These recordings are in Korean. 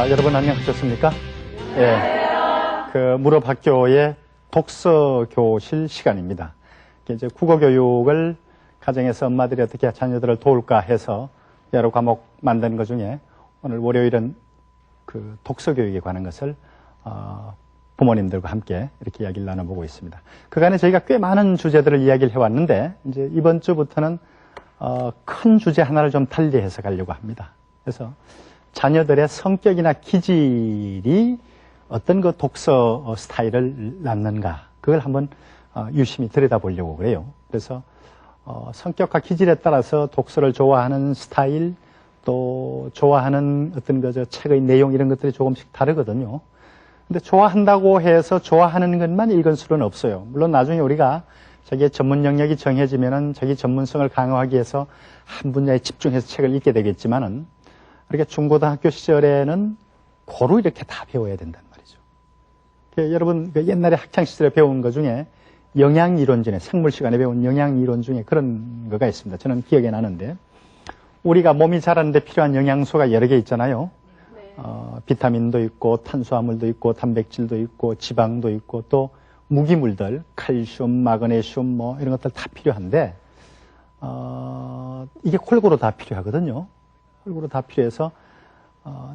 자, 여러분 안녕하셨습니까? 예. 무럽학교의 독서교실 시간입니다. 이제 국어교육을 가정에서 엄마들이 어떻게 자녀들을 도울까 해서 여러 과목 만드는 것 중에 오늘 월요일은 그 독서교육에 관한 것을 부모님들과 함께 이렇게 이야기를 나눠보고 있습니다. 그간에 저희가 꽤 많은 주제들을 이야기를 해왔는데 이제 이번 주부터는 큰 주제 하나를 좀 달리 해석하려고 합니다. 그래서 자녀들의 성격이나 기질이 어떤 그 독서 스타일을 낳는가 그걸 한번 유심히 들여다보려고 그래요. 그래서 성격과 기질에 따라서 독서를 좋아하는 스타일 또 좋아하는 어떤 그 책의 내용 이런 것들이 조금씩 다르거든요. 근데 좋아한다고 해서 좋아하는 것만 읽을 수는 없어요. 물론 나중에 우리가 자기의 전문 영역이 정해지면은 자기 전문성을 강화하기 위해서 한 분야에 집중해서 책을 읽게 되겠지만은 이렇게 중고등학교 시절에는 고루 이렇게 다 배워야 된단 말이죠. 여러분 옛날에 학창 시절에 배운 것 중에 영양이론 중에 생물 시간에 배운 영양이론 중에 그런 거가 있습니다. 저는 기억이 나는데 우리가 몸이 자라는데 필요한 영양소가 여러 개 있잖아요. 비타민도 있고 탄수화물도 있고 단백질도 있고 지방도 있고 또 무기물들 칼슘, 마그네슘 뭐 이런 것들 다 필요한데 이게 골고루 다 필요하거든요. 골고루 다 필요해서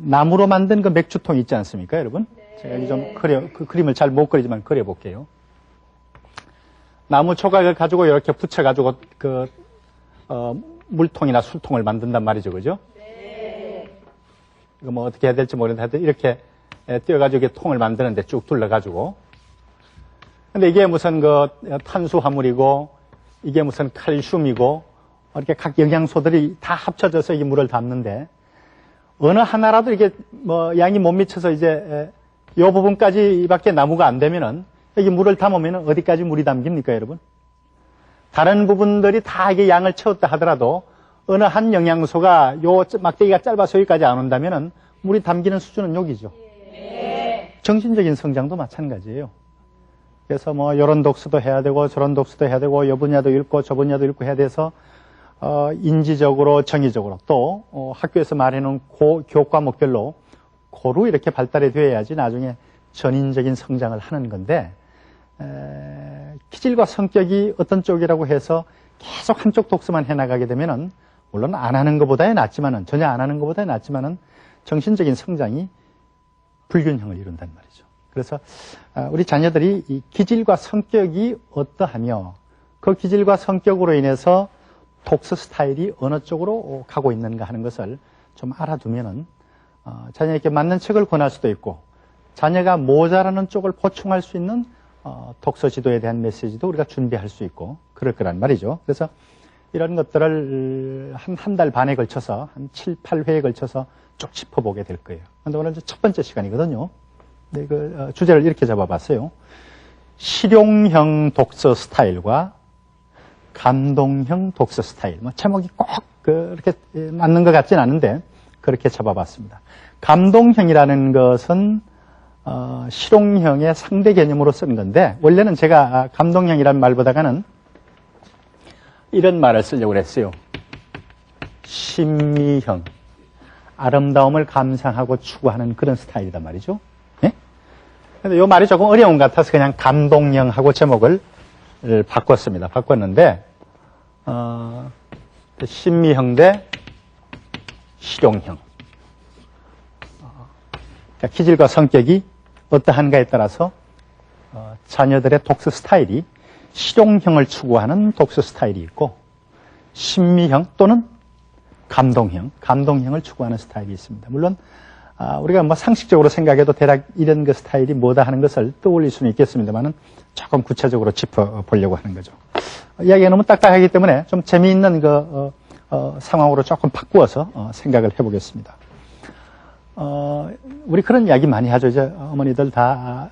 나무로 만든 그 맥주통 있지 않습니까, 여러분? 제가 여기 좀 그 그림을 잘 못 그리지만 그려볼게요. 나무 조각을 가지고 이렇게 붙여가지고 물통이나 술통을 만든단 말이죠, 그죠? 이거 뭐 어떻게 해야 될지 모르겠는데 이렇게 띄어가지고 이렇게 통을 만드는데 쭉 둘러가지고. 근데 이게 무슨 그 탄수화물이고 이게 무슨 칼슘이고 이렇게 각 영양소들이 다 합쳐져서 이 물을 담는데 어느 하나라도 이게 뭐 양이 못 미쳐서 이제 이 부분까지밖에 나무가 안 되면은 여기 물을 담으면 어디까지 물이 담깁니까, 여러분? 다른 부분들이 다 이게 양을 채웠다 하더라도 어느 한 영양소가 요 막대기가 짧아서 여기까지 안 온다면은 물이 담기는 수준은 여기죠. 정신적인 성장도 마찬가지예요. 그래서 뭐 이런 독서도 해야 되고 저런 독서도 해야 되고 이 분야도 읽고 저 분야도 읽고 해야 돼서 인지적으로 정의적으로 또 학교에서 말해놓은 교과목별로 고루 이렇게 발달이 되어야지 나중에 전인적인 성장을 하는 건데 기질과 성격이 어떤 쪽이라고 해서 계속 한쪽 독서만 해나가게 되면은 물론 안 하는 것보다야 낫지만은 전혀 안 하는 것보다야 낫지만은 정신적인 성장이 불균형을 이룬단 말이죠. 그래서 우리 자녀들이 이 기질과 성격이 어떠하며 그 기질과 성격으로 인해서 독서 스타일이 어느 쪽으로 가고 있는가 하는 것을 좀 알아두면은 자녀에게 맞는 책을 권할 수도 있고 자녀가 모자라는 쪽을 보충할 수 있는 독서 지도에 대한 메시지도 우리가 준비할 수 있고 그럴 거란 말이죠. 그래서 이런 것들을 한 달 반에 걸쳐서 한 7, 8회에 걸쳐서 쭉 짚어보게 될 거예요. 그런데 오늘 첫 번째 시간이거든요. 네, 그 주제를 이렇게 잡아봤어요. 실용형 독서 스타일과 감동형 독서 스타일. 뭐 제목이 꼭 그렇게 맞는 것 같진 않은데 그렇게 잡아봤습니다. 감동형이라는 것은 실용형의 상대 개념으로 쓰는 건데 원래는 제가 감동형이라는 말보다는 이런 말을 쓰려고 했어요. 심미형, 아름다움을 감상하고 추구하는 그런 스타일이란 말이죠. 예? 근데 이 말이 조금 어려운 것 같아서 그냥 감동형하고 제목을 바꿨습니다. 바꿨는데 심미형 대 실용형. 기질과 성격이 어떠한가에 따라서 자녀들의 독서 스타일이 실용형을 추구하는 독서 스타일이 있고 심미형 또는 감동형을 추구하는 스타일이 있습니다. 물론 우리가 뭐 상식적으로 생각해도 대략 이런 그 스타일이 뭐다 하는 것을 떠올릴 수는 있겠습니다만은 조금 구체적으로 짚어보려고 하는 거죠. 이야기가 너무 딱딱하기 때문에 좀 재미있는 그 상황으로 조금 바꾸어서 생각을 해보겠습니다. 우리 그런 이야기 많이 하죠. 이제 어머니들 다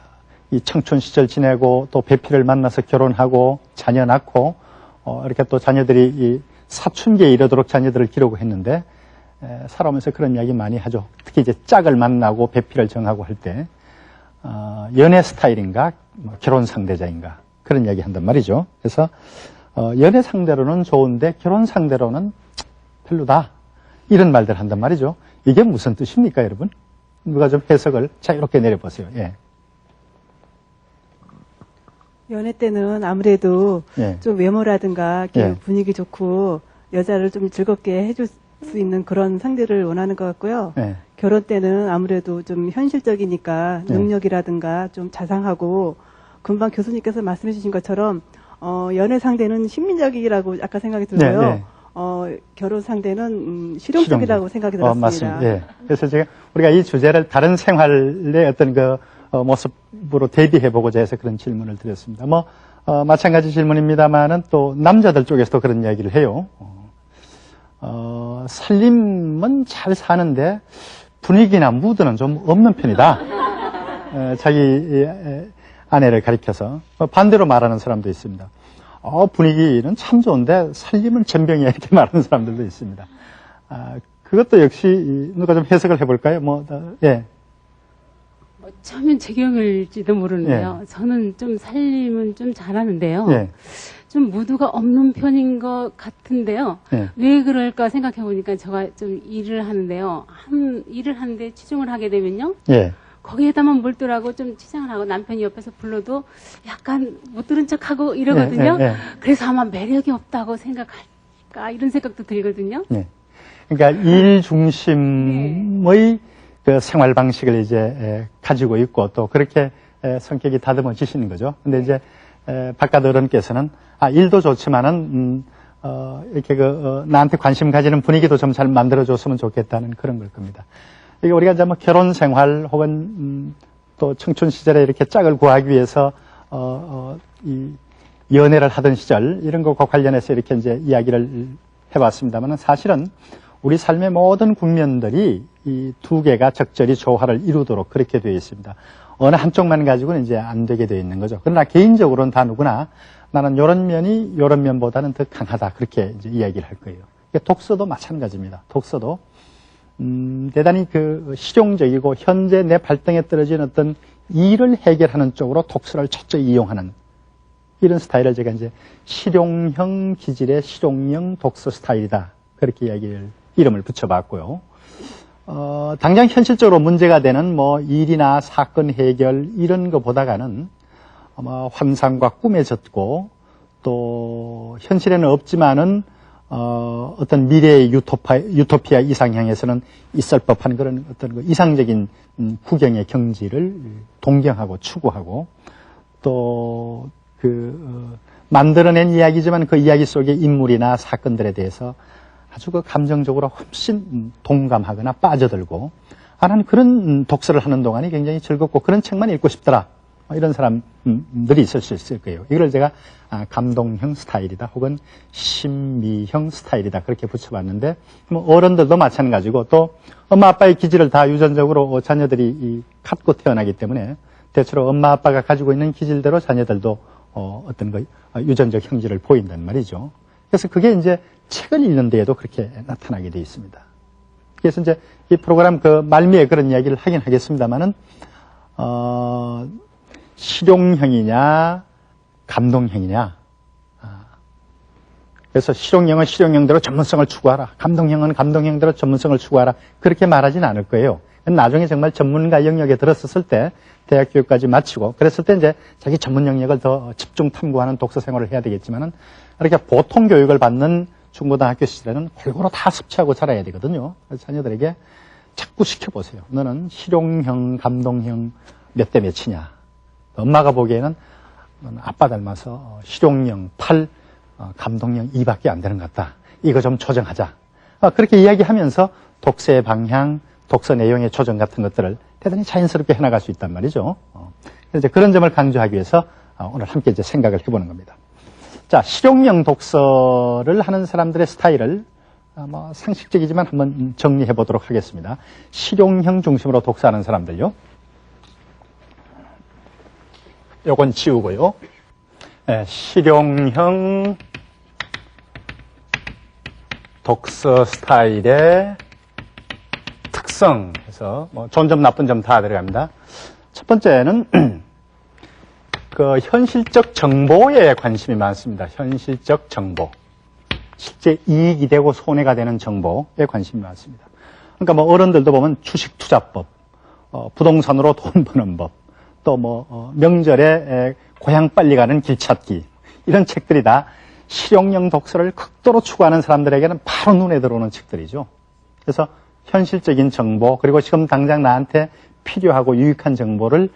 이 청춘 시절 지내고 또 배필을 만나서 결혼하고 자녀 낳고 이렇게 또 자녀들이 이 사춘기에 이르도록 자녀들을 기르고 했는데 살아오면서 그런 이야기 많이 하죠. 특히 이제 짝을 만나고 배필을 정하고 할 때 연애 스타일인가 결혼 상대자인가 그런 이야기 한단 말이죠. 그래서 연애 상대로는 좋은데 결혼 상대로는 별로다 이런 말들 한단 말이죠. 이게 무슨 뜻입니까, 여러분? 누가 좀 해석을 자유롭게 내려보세요. 예. 연애 때는 아무래도 예. 좀 외모라든가 예. 분위기 좋고 여자를 좀 즐겁게 해줄 수 있는 그런 상대를 원하는 것 같고요. 예. 결혼 때는 아무래도 좀 현실적이니까 예. 능력이라든가 좀 자상하고 금방 교수님께서 말씀해 주신 것처럼 연애 상대는 신민적이라고 아까 생각이 들고요. 예. 결혼 상대는 실용적이라고 생각이 들었습니다. 맞습니다. 예. 그래서 제가 우리가 이 주제를 다른 생활의 어떤 모습으로 대비해보고자 해서 그런 질문을 드렸습니다. 마찬가지 질문입니다만은 또 남자들 쪽에서도 그런 이야기를 해요. 살림은 잘 사는데 분위기나 무드는 좀 없는 편이다. 자기 아내를 가리켜서 반대로 말하는 사람도 있습니다. 분위기는 참 좋은데 살림은 전병이야 이렇게 말하는 사람들도 있습니다. 그것도 역시 누가 좀 해석을 해볼까요? 예. 처음엔 제 경우일지도 모르는데요. 저는 좀 살림은 좀 잘하는데요. 예. 좀 무드가 없는 편인 것 같은데요. 예. 왜 그럴까 생각해 보니까 제가 좀 일을 하는데요. 일을 하는데 치중을 하게 되면요. 예. 거기에다만 몰두하고 좀 치장을 하고 남편이 옆에서 불러도 약간 못 들은 척하고 이러거든요. 그래서 아마 매력이 없다고 생각할까 이런 생각도 들거든요. 예. 그러니까 일 중심의 그 생활 방식을 이제 가지고 있고 또 그렇게 성격이 다듬어지시는 거죠. 근데 이제 바깥 어른께서는 일도 좋지만은 이렇게 나한테 관심 가지는 분위기도 좀 잘 만들어줬으면 좋겠다는 그런 걸 겁니다. 이게 우리가 이제 결혼 생활 혹은 또 청춘 시절에 이렇게 짝을 구하기 위해서 이 연애를 하던 시절 이런 것과 관련해서 이렇게 이제 이야기를 해봤습니다만 사실은 우리 삶의 모든 국면들이 이 두 개가 적절히 조화를 이루도록 그렇게 되어 있습니다. 어느 한쪽만 가지고는 이제 안 되게 되어 있는 거죠. 그러나 개인적으로는 다 누구나 나는 이런 면이 이런 면보다는 더 강하다 그렇게 이제 이야기를 할 거예요. 독서도 마찬가지입니다. 독서도 대단히 실용적이고 현재 내 발등에 떨어진 어떤 일을 해결하는 쪽으로 독서를 철저히 이용하는 이런 스타일을 제가 이제 실용형 기질의 실용형 독서 스타일이다. 그렇게 이름을 붙여봤고요. 당장 현실적으로 문제가 되는 일이나 사건 해결 이런 것보다는 환상과 꿈에 젖고 또 현실에는 없지만은 어떤 미래의 유토피아 이상향에서는 있을 법한 그런 어떤 이상적인 구경의 경지를 동경하고 추구하고 또 만들어낸 이야기지만 그 이야기 속의 인물이나 사건들에 대해서 아주 감정적으로 훨씬 동감하거나 빠져들고 나는 그런 독서를 하는 동안이 굉장히 즐겁고 그런 책만 읽고 싶더라. 이런 사람들이 있을 수 있을 거예요. 이걸 제가 감동형 스타일이다 혹은 신미형 스타일이다 그렇게 붙여봤는데 어른들도 마찬가지고 또 엄마 아빠의 기질을 다 유전적으로 자녀들이 갖고 태어나기 때문에 대체로 엄마 아빠가 가지고 있는 기질대로 자녀들도 어떤 유전적 형질을 보인단 말이죠. 그래서 그게 이제 책을 읽는 데에도 그렇게 나타나게 되어 있습니다. 그래서 이제 이 프로그램 말미에 그런 이야기를 하긴 하겠습니다만은 실용형이냐 감동형이냐. 그래서 실용형은 실용형대로 전문성을 추구하라. 감동형은 감동형대로 전문성을 추구하라. 그렇게 말하진 않을 거예요. 나중에 정말 전문가 영역에 들었었을 때 대학 교육까지 마치고 그랬을 때 이제 자기 전문 영역을 더 집중 탐구하는 독서 생활을 해야 되겠지만은 이렇게 보통 교육을 받는 중고등학교 시절에는 골고루 다 섭취하고 자라야 되거든요. 그래서 자녀들에게 자꾸 시켜보세요. 너는 실용형, 감동형 몇 대 몇이냐. 엄마가 보기에는 너는 아빠 닮아서 실용형 8, 감동형 2밖에 안 되는 것 같다. 이거 좀 조정하자. 그렇게 이야기하면서 독서의 방향, 독서 내용의 조정 같은 것들을 대단히 자연스럽게 해나갈 수 있단 말이죠. 그래서 이제 그런 점을 강조하기 위해서 오늘 함께 이제 생각을 해보는 겁니다. 자, 실용형 독서를 하는 사람들의 스타일을 상식적이지만 한번 정리해 보도록 하겠습니다. 실용형 중심으로 독서하는 사람들요. 요건 지우고요. 실용형 독서 스타일의 특성 해서 좋은 점 나쁜 점 다 들어갑니다. 첫 번째는 현실적 정보에 관심이 많습니다. 현실적 정보. 실제 이익이 되고 손해가 되는 정보에 관심이 많습니다. 그러니까 어른들도 보면 주식투자법 부동산으로 돈 버는 법, 또 명절에 고향 빨리 가는 길 찾기, 이런 책들이 다 실용형 독서를 극도로 추구하는 사람들에게는 바로 눈에 들어오는 책들이죠. 그래서 현실적인 정보, 그리고 지금 당장 나한테 필요하고 유익한 정보를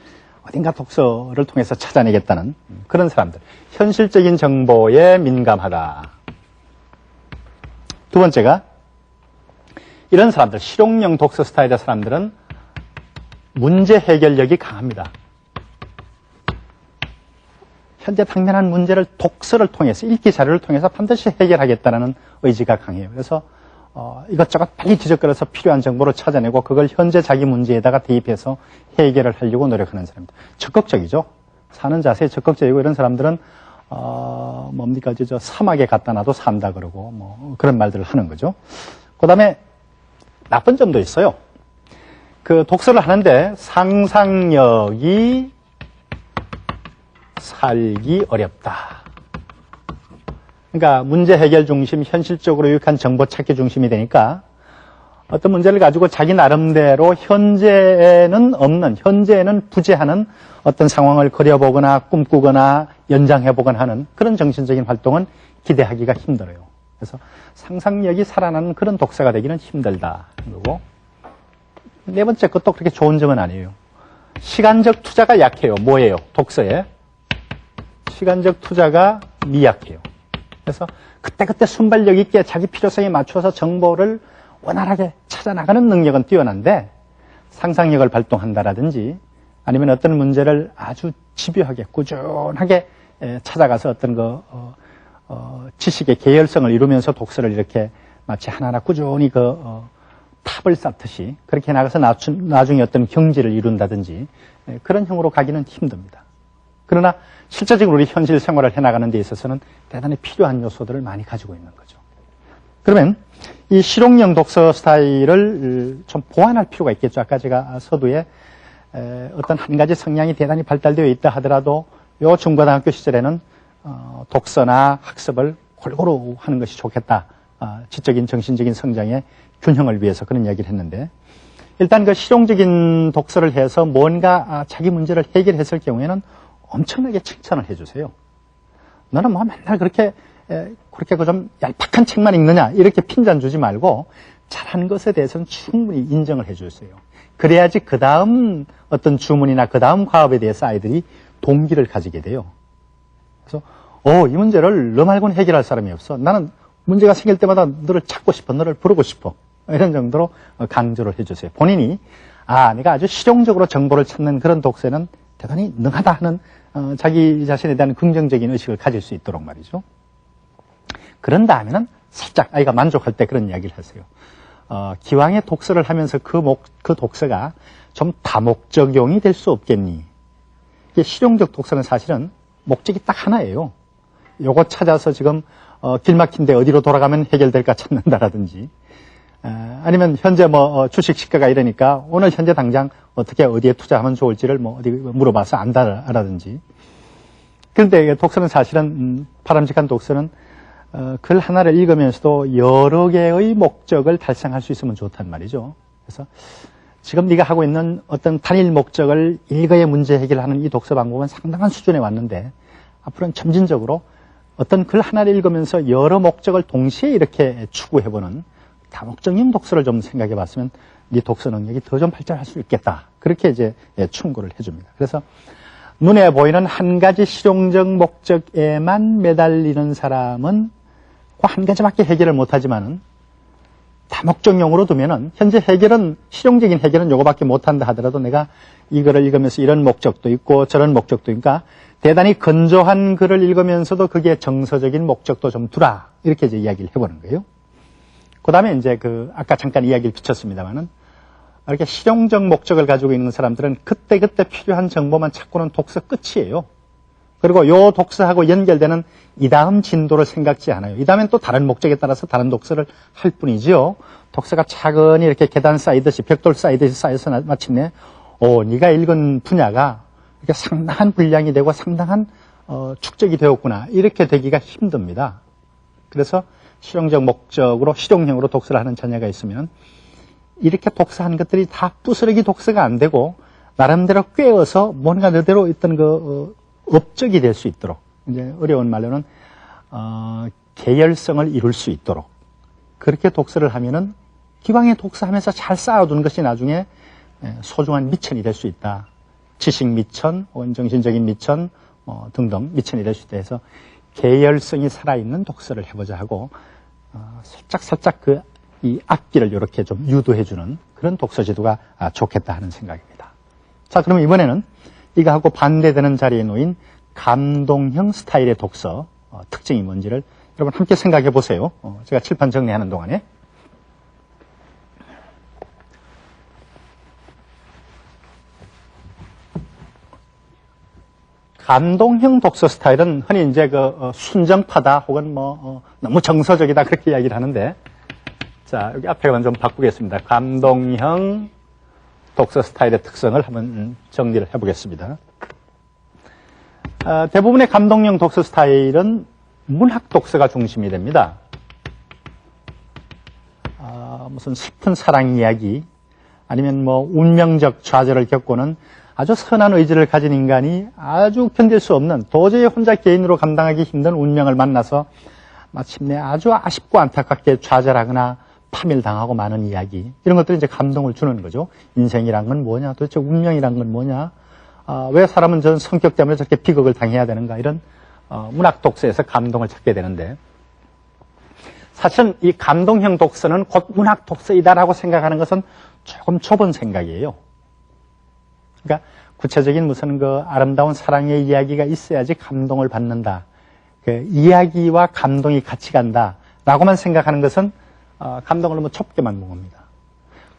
어딘가 독서를 통해서 찾아내겠다는 그런 사람들. 현실적인 정보에 민감하다. 두 번째가, 이런 사람들, 실용형 독서 스타일의 사람들은 문제 해결력이 강합니다. 현재 당면한 문제를 독서를 통해서, 읽기 자료를 통해서 반드시 해결하겠다는 의지가 강해요. 그래서 이것저것 빨리 뒤적거려서 필요한 정보를 찾아내고 그걸 현재 자기 문제에다가 대입해서 해결을 하려고 노력하는 사람입니다. 적극적이죠. 사는 자세에 적극적이고, 이런 사람들은 뭡니까, 저 사막에 갖다 놔도 산다 그러고 그런 말들을 하는 거죠. 그 다음에 나쁜 점도 있어요. 그 독서를 하는데 상상력이 살기 어렵다. 그러니까 문제 해결 중심, 현실적으로 유익한 정보 찾기 중심이 되니까 어떤 문제를 가지고 자기 나름대로 현재에는 없는, 현재에는 부재하는 어떤 상황을 그려보거나 꿈꾸거나 연장해보거나 하는 그런 정신적인 활동은 기대하기가 힘들어요. 그래서 상상력이 살아나는 그런 독서가 되기는 힘들다. 그리고 네 번째 것도 그렇게 좋은 점은 아니에요. 시간적 투자가 약해요. 뭐예요? 독서에. 시간적 투자가 미약해요. 그래서 그때그때 순발력 있게 자기 필요성에 맞춰서 정보를 원활하게 찾아나가는 능력은 뛰어난데, 상상력을 발동한다라든지 아니면 어떤 문제를 아주 집요하게 꾸준하게 찾아가서 어떤 지식의 계열성을 이루면서 독서를 이렇게 마치 하나하나 꾸준히 탑을 쌓듯이 그렇게 나가서 나중에 어떤 경지를 이룬다든지 그런 형으로 가기는 힘듭니다. 그러나 실제적으로 우리 현실 생활을 해나가는 데 있어서는 대단히 필요한 요소들을 많이 가지고 있는 거죠. 그러면 이 실용형 독서 스타일을 좀 보완할 필요가 있겠죠. 아까 제가 서두에 어떤 한 가지 성향이 대단히 발달되어 있다 하더라도 요 중고등학교 시절에는 독서나 학습을 골고루 하는 것이 좋겠다. 지적인 정신적인 성장의 균형을 위해서 그런 이야기를 했는데, 일단 그 실용적인 독서를 해서 뭔가 자기 문제를 해결했을 경우에는 엄청나게 칭찬을 해주세요. 너는 뭐 맨날 그렇게 그 좀 얄팍한 책만 읽느냐, 이렇게 핀잔 주지 말고 잘한 것에 대해서는 충분히 인정을 해주세요. 그래야지 그 다음 어떤 주문이나 그 다음 과업에 대해서 아이들이 동기를 가지게 돼요. 그래서 이 문제를 너 말고는 해결할 사람이 없어. 나는 문제가 생길 때마다 너를 찾고 싶어, 너를 부르고 싶어. 이런 정도로 강조를 해주세요. 본인이 내가 아주 실용적으로 정보를 찾는 그런 독서에는 대단히 능하다 하는 자기 자신에 대한 긍정적인 의식을 가질 수 있도록 말이죠. 그런 다음에는 살짝 아이가 만족할 때 그런 이야기를 하세요. 기왕에 독서를 하면서 그 독서가 좀 다목적용이 될 수 없겠니? 이게 실용적 독서는 사실은 목적이 딱 하나예요. 요거 찾아서 지금 길 막힌데 어디로 돌아가면 해결될까 찾는다라든지, 아니면 현재 주식 시가가 이러니까 오늘 현재 당장 어떻게 어디에 투자하면 좋을지를 어디 물어봐서 안다라든지. 그런데 독서는 사실은 바람직한 독서는 글 하나를 읽으면서도 여러 개의 목적을 달성할 수 있으면 좋단 말이죠. 그래서 지금 네가 하고 있는 어떤 단일 목적을 일거에 문제 해결하는 이 독서 방법은 상당한 수준에 왔는데, 앞으로는 점진적으로 어떤 글 하나를 읽으면서 여러 목적을 동시에 이렇게 추구해보는 다목적인 독서를 좀 생각해 봤으면 네 독서 능력이 더 좀 발전할 수 있겠다. 그렇게 이제 충고를 해줍니다. 그래서 눈에 보이는 한 가지 실용적 목적에만 매달리는 사람은 그 한 가지밖에 해결을 못하지만은, 다목적용으로 두면은 현재 해결은, 실용적인 해결은 요거밖에 못한다 하더라도 내가 이거를 읽으면서 이런 목적도 있고 저런 목적도 있으니까 대단히 건조한 글을 읽으면서도 그게 정서적인 목적도 좀 두라. 이렇게 이제 이야기를 해보는 거예요. 그 다음에 이제 아까 잠깐 이야기를 비쳤습니다만은, 이렇게 실용적 목적을 가지고 있는 사람들은 그때그때 필요한 정보만 찾고는 독서 끝이에요. 그리고 요 독서하고 연결되는 이 다음 진도를 생각지 않아요. 이 다음엔 또 다른 목적에 따라서 다른 독서를 할 뿐이지요. 독서가 차근히 이렇게 계단 쌓이듯이, 벽돌 쌓이듯이 쌓여서 마침내 네가 읽은 분야가 이렇게 상당한 분량이 되고 상당한 축적이 되었구나. 이렇게 되기가 힘듭니다. 그래서 실용적 목적으로, 실용형으로 독서를 하는 자녀가 있으면 이렇게 독서한 것들이 다 부스러기 독서가 안 되고 나름대로 꿰어서 뭔가 너대로 있던 업적이 될 수 있도록, 이제 어려운 말로는 계열성을 이룰 수 있도록 그렇게 독서를 하면은 기왕에 독서하면서 잘 쌓아둔 것이 나중에 소중한 미천이 될 수 있다. 지식 미천, 혹은 정신적인 미천 등등 미천이 될 수 있다 해서 계열성이 살아있는 독서를 해보자 하고 살짝 이 앞길을 이렇게 좀 유도해주는 그런 독서 지도가 좋겠다 하는 생각입니다. 자, 그럼 이번에는 이거하고 반대되는 자리에 놓인 감동형 스타일의 독서 특징이 뭔지를 여러분 함께 생각해 보세요. 제가 칠판 정리하는 동안에. 감동형 독서 스타일은 흔히 이제 순정파다 혹은 너무 정서적이다 그렇게 이야기를 하는데, 자, 여기 앞에만 좀 바꾸겠습니다. 감동형 독서 스타일의 특성을 한번 정리를 해보겠습니다. 대부분의 감동형 독서 스타일은 문학 독서가 중심이 됩니다. 무슨 슬픈 사랑 이야기, 아니면 운명적 좌절을 겪고는 아주 선한 의지를 가진 인간이 아주 견딜 수 없는, 도저히 혼자 개인으로 감당하기 힘든 운명을 만나서 마침내 아주 아쉽고 안타깝게 좌절하거나 파멸당하고 마는 이야기, 이런 것들이 이제 감동을 주는 거죠. 인생이란 건 뭐냐, 도대체 운명이란 건 뭐냐, 왜 사람은 저런 성격 때문에 저렇게 비극을 당해야 되는가, 이런 문학 독서에서 감동을 찾게 되는데, 사실은 이 감동형 독서는 곧 문학 독서이다라고 생각하는 것은 조금 좁은 생각이에요. 그러니까 구체적인 무슨 아름다운 사랑의 이야기가 있어야지 감동을 받는다, 이야기와 감동이 같이 간다라고만 생각하는 것은 감동을 너무 좁게 만든 겁니다.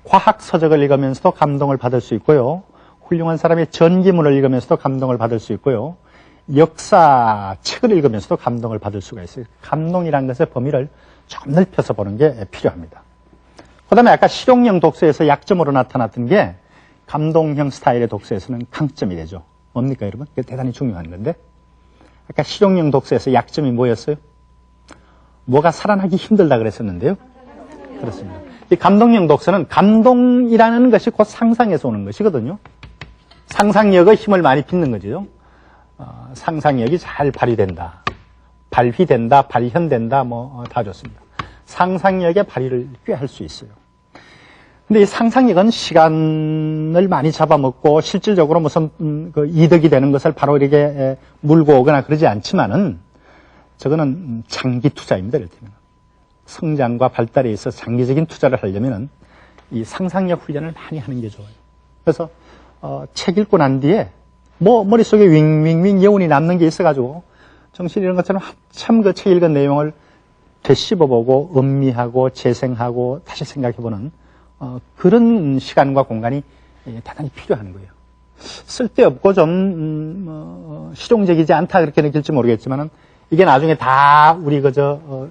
과학 서적을 읽으면서도 감동을 받을 수 있고요, 훌륭한 사람의 전기문을 읽으면서도 감동을 받을 수 있고요, 역사 책을 읽으면서도 감동을 받을 수가 있어요. 감동이라는 것의 범위를 좀 넓혀서 보는 게 필요합니다. 그 다음에 아까 실용형 독서에서 약점으로 나타났던 게 감동형 스타일의 독서에서는 강점이 되죠. 뭡니까, 여러분? 이게 대단히 중요한 건데, 아까 실용형 독서에서 약점이 뭐였어요? 뭐가 살아나기 힘들다 그랬었는데요. 그렇습니다. 이 감동형 독서는 감동이라는 것이 곧 상상에서 오는 것이거든요. 상상력의 힘을 많이 빚는 거죠. 상상력이 잘 발휘된다, 발휘된다, 발현된다, 다 좋습니다. 상상력의 발휘를 꽤 할 수 있어요. 근데 이 상상력은 시간을 많이 잡아먹고 실질적으로 무슨 이득이 되는 것을 바로 이렇게 물고 오거나 그러지 않지만은, 저거는 장기 투자입니다. 이를테면 성장과 발달에 있어서 장기적인 투자를 하려면은 이 상상력 훈련을 많이 하는 게 좋아요. 그래서 책 읽고 난 뒤에 머릿속에 윙윙윙 여운이 남는 게 있어가지고 정신 이런 것처럼 한참 그 책 읽은 내용을 되씹어보고 음미하고 재생하고 다시 생각해보는 그런 시간과 공간이 대단히 필요한 거예요. 쓸데없고 좀 실용적이지 않다 그렇게 느낄지 모르겠지만은, 이게 나중에 다 우리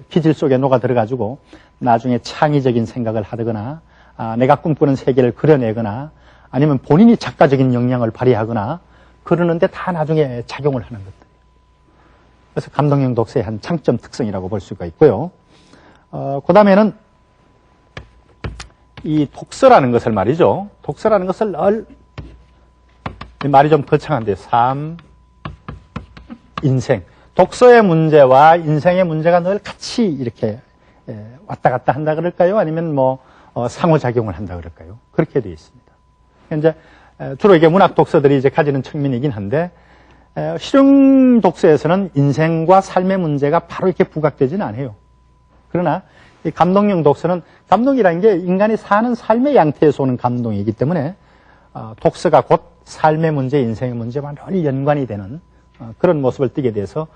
기질 속에 녹아 들어가지고 나중에 창의적인 생각을 하거나 내가 꿈꾸는 세계를 그려내거나 아니면 본인이 작가적인 역량을 발휘하거나 그러는데 다 나중에 작용을 하는 것들. 그래서 감동형 독서의 한 장점 특성이라고 볼 수가 있고요. 그 다음에는 이 독서라는 것을 말이죠. 독서라는 것을 말이 좀 거창한데, 삶, 인생. 독서의 문제와 인생의 문제가 늘 같이 이렇게 왔다 갔다 한다 그럴까요? 아니면 상호작용을 한다 그럴까요? 그렇게 되어 있습니다. 이제 주로 이게 문학 독서들이 이제 가지는 측면이긴 한데, 실용 독서에서는 인생과 삶의 문제가 바로 이렇게 부각되지는 않아요. 그러나 이 감동형 독서는, 감동이라는 게 인간이 사는 삶의 양태에서 오는 감동이기 때문에 독서가 곧 삶의 문제, 인생의 문제와 늘 연관이 되는 그런 모습을 띠게 돼서,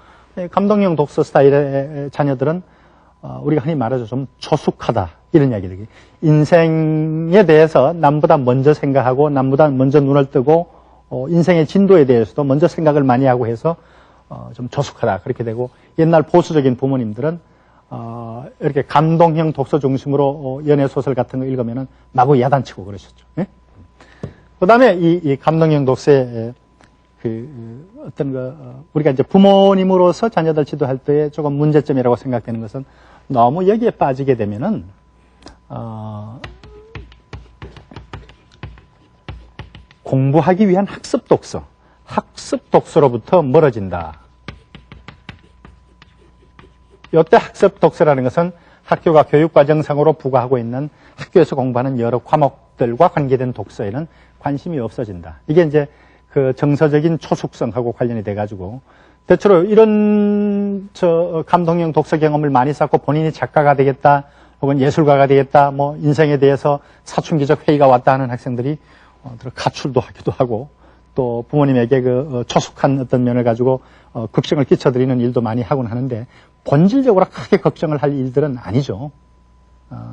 감동형 독서 스타일의 자녀들은 우리가 흔히 말하죠, 좀 조숙하다 이런 이야기들. 인생에 대해서 남보다 먼저 생각하고 남보다 먼저 눈을 뜨고 인생의 진도에 대해서도 먼저 생각을 많이 하고 해서 좀 조숙하다 그렇게 되고, 옛날 보수적인 부모님들은 이렇게 감동형 독서 중심으로 연애 소설 같은 거 읽으면은 마구 야단치고 그러셨죠. 예? 그 다음에 이 감동형 독서의 우리가 이제 부모님으로서 자녀들 지도할 때 조금 문제점이라고 생각되는 것은, 너무 여기에 빠지게 되면은 공부하기 위한 학습 독서로부터 멀어진다. 이때 학습 독서라는 것은 학교가 교육과정상으로 부과하고 있는 학교에서 공부하는 여러 과목들과 관계된 독서에는 관심이 없어진다. 이게 이제 그 정서적인 초숙성하고 관련이 돼가지고 대체로 이런 감동형 독서 경험을 많이 쌓고 본인이 작가가 되겠다 혹은 예술가가 되겠다 뭐 인생에 대해서 사춘기적 회의가 왔다 하는 학생들이 가출도 하기도 하고 또 부모님에게 그 초숙한 어떤 면을 가지고 걱정을 끼쳐드리는 일도 많이 하곤 하는데 본질적으로 크게 걱정을 할 일들은 아니죠.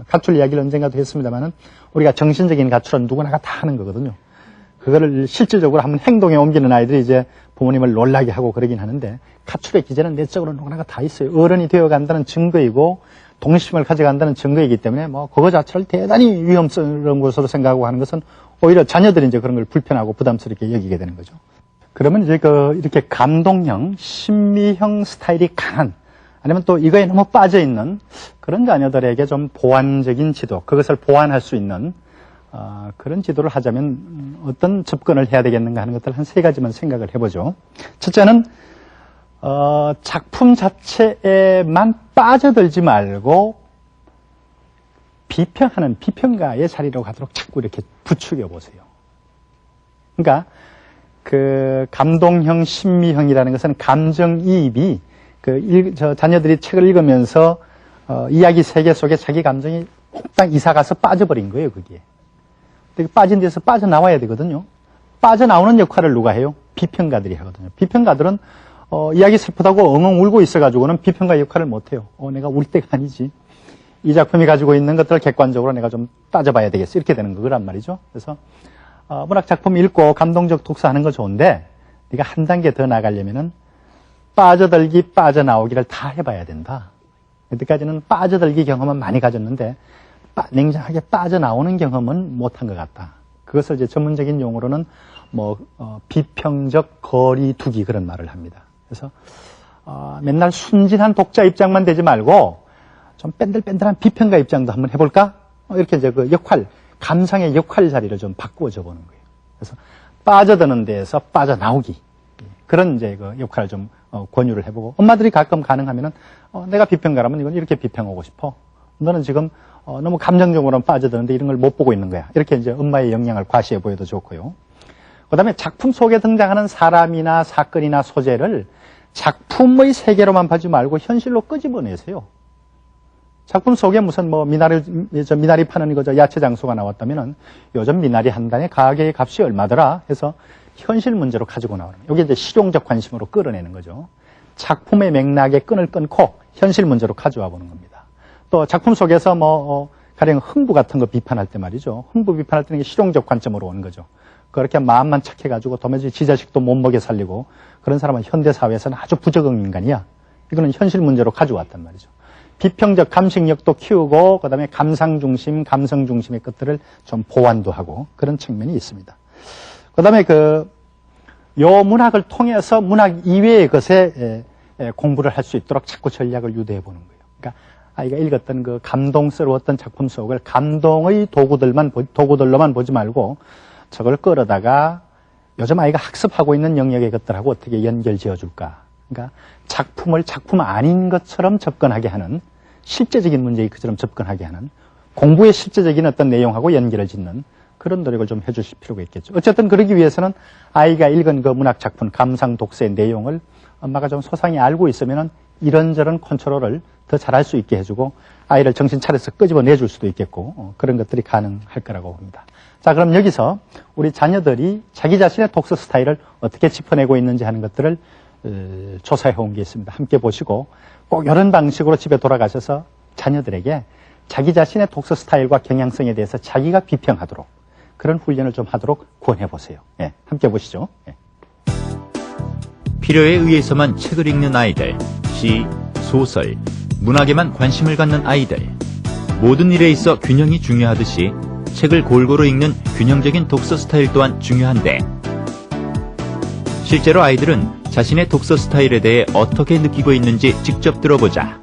가출 이야기를 언젠가도 했습니다만은 우리가 정신적인 가출은 누구나가 다 하는 거거든요. 그거를 실질적으로 한번 행동에 옮기는 아이들이 이제 부모님을 놀라게 하고 그러긴 하는데 가출의 기제는 내적으로 누구나가 다 있어요. 어른이 되어간다는 증거이고 동심을 가져간다는 증거이기 때문에 뭐 그거 자체를 대단히 위험스러운 것으로 생각하고 하는 것은 오히려 자녀들이 이제 그런 걸 불편하고 부담스럽게 여기게 되는 거죠. 그러면 이제 이렇게 감동형, 심미형 스타일이 강한 아니면 또 이거에 너무 빠져 있는 그런 자녀들에게 좀 보완적인 지도, 그것을 보완할 수 있는 그런 지도를 하자면 어떤 접근을 해야 되겠는가 하는 것들 한 3가지만 생각을 해보죠. 첫째는 작품 자체에만 빠져들지 말고 비평하는 비평가의 자리로 가도록 자꾸 이렇게 부추겨 보세요. 그러니까 그 감동형, 심미형이라는 것은 감정이입이 자녀들이 책을 읽으면서 이야기 세계 속에 자기 감정이 몽땅 이사가서 빠져버린 거예요, 그게. 근데 빠진 데서 빠져나와야 되거든요. 빠져나오는 역할을 누가 해요? 비평가들이 하거든요. 비평가들은 이야기 슬프다고 엉엉 울고 있어가지고는 비평가 역할을 못해요. 내가 울 때가 아니지. 이 작품이 가지고 있는 것들을 객관적으로 내가 좀 따져봐야 되겠어. 이렇게 되는 거란 말이죠. 그래서 문학 작품 읽고 감동적 독서하는 거 좋은데 네가 한 단계 더 나가려면은 빠져들기, 빠져나오기를 다 해봐야 된다. 여태까지는 빠져들기 경험은 많이 가졌는데 냉정하게 빠져나오는 경험은 못한 것 같다. 그것을 이제 전문적인 용어로는 비평적 거리 두기 그런 말을 합니다. 그래서 맨날 순진한 독자 입장만 되지 말고 좀 뺀들뺀들한 비평가 입장도 한번 해볼까? 이렇게 이제 그 감상의 역할 자리를 좀 바꾸어져 보는 거예요. 그래서 빠져드는 데에서 빠져나오기. 그런 이제 그 역할을 좀 권유를 해보고 엄마들이 가끔 가능하면은 내가 비평가라면 이건 이렇게 비평하고 싶어. 너는 지금 너무 감정적으로는 빠져드는데 이런 걸 못 보고 있는 거야. 이렇게 이제 엄마의 역량을 과시해 보여도 좋고요. 그 다음에 작품 속에 등장하는 사람이나 사건이나 소재를 작품의 세계로만 보지 말고 현실로 끄집어내세요. 작품 속에 무슨 미나리 파는 야채 장소가 나왔다면은 요즘 미나리 한 단의 가게의 값이 얼마더라 해서 현실 문제로 가지고 나오는 거예요. 이게 이제 실용적 관심으로 끌어내는 거죠. 작품의 맥락에 끈을 끊고 현실 문제로 가져와 보는 겁니다. 또 작품 속에서 가령 흥부 같은 거 비판할 때 말이죠. 흥부 비판할 때는 실용적 관점으로 오는 거죠. 그렇게 마음만 착해가지고 도무지 지 자식도 못 먹여 살리고 그런 사람은 현대사회에서는 아주 부적응 인간이야. 이거는 현실 문제로 가져왔단 말이죠. 비평적 감식력도 키우고 그다음에 감상 중심, 감성 중심의 것들을 좀 보완도 하고 그런 측면이 있습니다. 그다음에 요 문학을 통해서 문학 이외의 것에 공부를 할 수 있도록 자꾸 전략을 유도해 보는 거예요. 그러니까 아이가 읽었던 그 감동스러웠던 작품 속을 감동의 도구들로만 보지 말고 저걸 끌어다가 요즘 아이가 학습하고 있는 영역의 것들하고 어떻게 연결 지어줄까. 그러니까 작품을 작품 아닌 것처럼 접근하게 하는 실제적인 문제의 것처럼 접근하게 하는 공부의 실제적인 어떤 내용하고 연결을 짓는 그런 노력을 좀 해주실 필요가 있겠죠. 어쨌든 그러기 위해서는 아이가 읽은 그 문학 작품, 감상 독서의 내용을 엄마가 좀 소상히 알고 있으면은 이런저런 컨트롤을 더 잘할 수 있게 해주고 아이를 정신 차려서 끄집어내줄 수도 있겠고 그런 것들이 가능할 거라고 봅니다. 자, 그럼 여기서 우리 자녀들이 자기 자신의 독서 스타일을 어떻게 짚어내고 있는지 하는 것들을 조사해 온 게 있습니다. 함께 보시고 꼭 이런 방식으로 집에 돌아가셔서 자녀들에게 자기 자신의 독서 스타일과 경향성에 대해서 자기가 비평하도록 그런 훈련을 좀 하도록 권해 보세요. 예, 함께 보시죠. 예. 필요에 의해서만 책을 읽는 아이들, 시, 소설, 문학에만 관심을 갖는 아이들. 모든 일에 있어 균형이 중요하듯이 책을 골고루 읽는 균형적인 독서 스타일 또한 중요한데 실제로 아이들은 자신의 독서 스타일에 대해 어떻게 느끼고 있는지 직접 들어보자.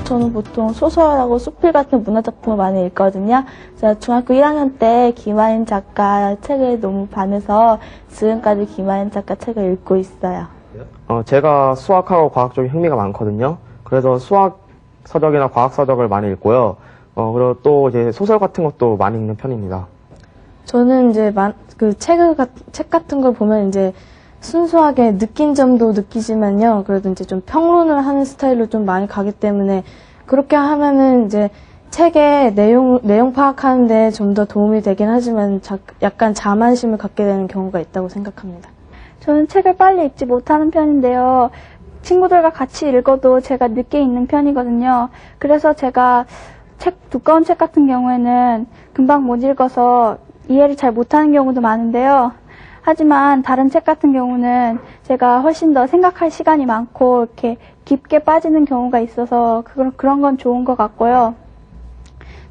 저는 보통 소설하고 수필 같은 문학작품을 많이 읽거든요. 제가 중학교 1학년 때 김하인 작가 책에 너무 반해서 지금까지 김하인 작가 책을 읽고 있어요. 제가 수학하고 과학 쪽에 흥미가 많거든요. 그래서 수학 서적이나 과학 서적을 많이 읽고요. 그리고 또 이제 소설 같은 것도 많이 읽는 편입니다. 저는 이제 책 같은 걸 보면 이제 순수하게 느낀 점도 느끼지만요. 그래도 이제 좀 평론을 하는 스타일로 좀 많이 가기 때문에 그렇게 하면은 이제 책의 내용 파악하는데 좀 더 도움이 되긴 하지만 약간 자만심을 갖게 되는 경우가 있다고 생각합니다. 저는 책을 빨리 읽지 못하는 편인데요. 친구들과 같이 읽어도 제가 늦게 읽는 편이거든요. 그래서 제가 두꺼운 책 같은 경우에는 금방 못 읽어서 이해를 잘 못하는 경우도 많은데요. 하지만 다른 책 같은 경우는 제가 훨씬 더 생각할 시간이 많고 이렇게 깊게 빠지는 경우가 있어서 그런 건 좋은 것 같고요.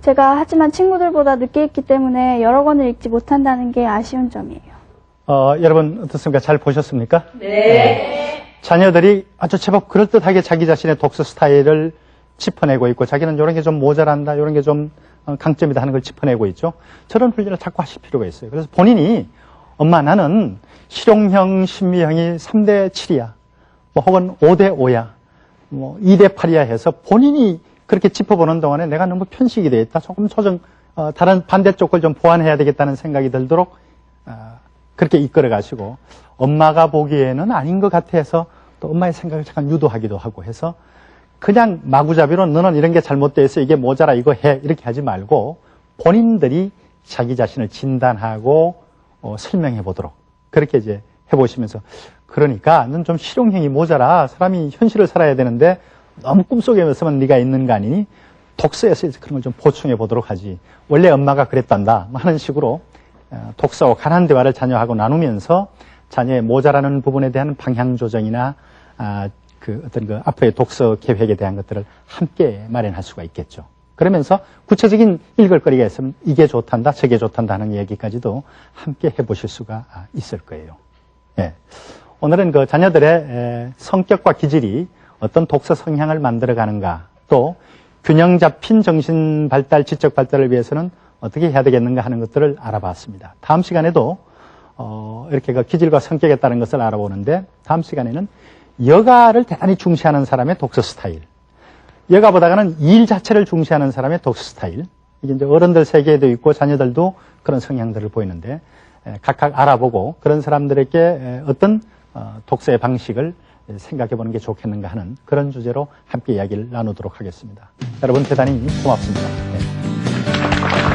제가 하지만 친구들보다 늦게 읽기 때문에 여러 권을 읽지 못한다는 게 아쉬운 점이에요. 여러분 어떻습니까? 잘 보셨습니까? 네. 자녀들이 아주 제법 그럴듯하게 자기 자신의 독서 스타일을 짚어내고 있고 자기는 이런 게 좀 모자란다, 이런 게 좀 강점이다 하는 걸 짚어내고 있죠. 저런 훈련을 자꾸 하실 필요가 있어요. 그래서 본인이 엄마 나는 실용형, 심미형이 3대 7이야. 뭐 혹은 5대 5야. 뭐 2대 8이야 해서 본인이 그렇게 짚어보는 동안에 내가 너무 편식이 되어 있다. 조금 다른 반대쪽을 좀 보완해야 되겠다는 생각이 들도록 그렇게 이끌어 가시고 엄마가 보기에는 아닌 것 같아서 또 엄마의 생각을 잠깐 유도하기도 하고 해서 그냥 마구잡이로 너는 이런 게 잘못되어 있어. 이게 모자라 이거 해. 이렇게 하지 말고 본인들이 자기 자신을 진단하고 설명해 보도록 그렇게 이제 해보시면서 그러니까 넌 좀 실용형이 모자라. 사람이 현실을 살아야 되는데 너무 꿈속에서만 네가 있는 거 아니니 독서에서 그런 걸 좀 보충해 보도록 하지. 원래 엄마가 그랬단다 하는 식으로 독서와 간한 대화를 자녀하고 나누면서 자녀의 모자라는 부분에 대한 방향 조정이나 앞으로의 독서 계획에 대한 것들을 함께 마련할 수가 있겠죠. 그러면서 구체적인 읽을 거리가 있으면 이게 좋단다, 저게 좋단다 하는 얘기까지도 함께 해보실 수가 있을 거예요. 예. 오늘은 그 자녀들의 성격과 기질이 어떤 독서 성향을 만들어가는가, 또 균형 잡힌 정신 발달, 지적 발달을 위해서는 어떻게 해야 되겠는가 하는 것들을 알아봤습니다. 다음 시간에도 이렇게 그 기질과 성격에 따른 것을 알아보는데 다음 시간에는 여가를 대단히 중시하는 사람의 독서 스타일, 여가보다는 일 자체를 중시하는 사람의 독서 스타일, 이게 이제 어른들 세계에도 있고 자녀들도 그런 성향들을 보이는데 각각 알아보고 그런 사람들에게 어떤 독서의 방식을 생각해 보는 게 좋겠는가 하는 그런 주제로 함께 이야기를 나누도록 하겠습니다. 여러분 대단히 고맙습니다. 네.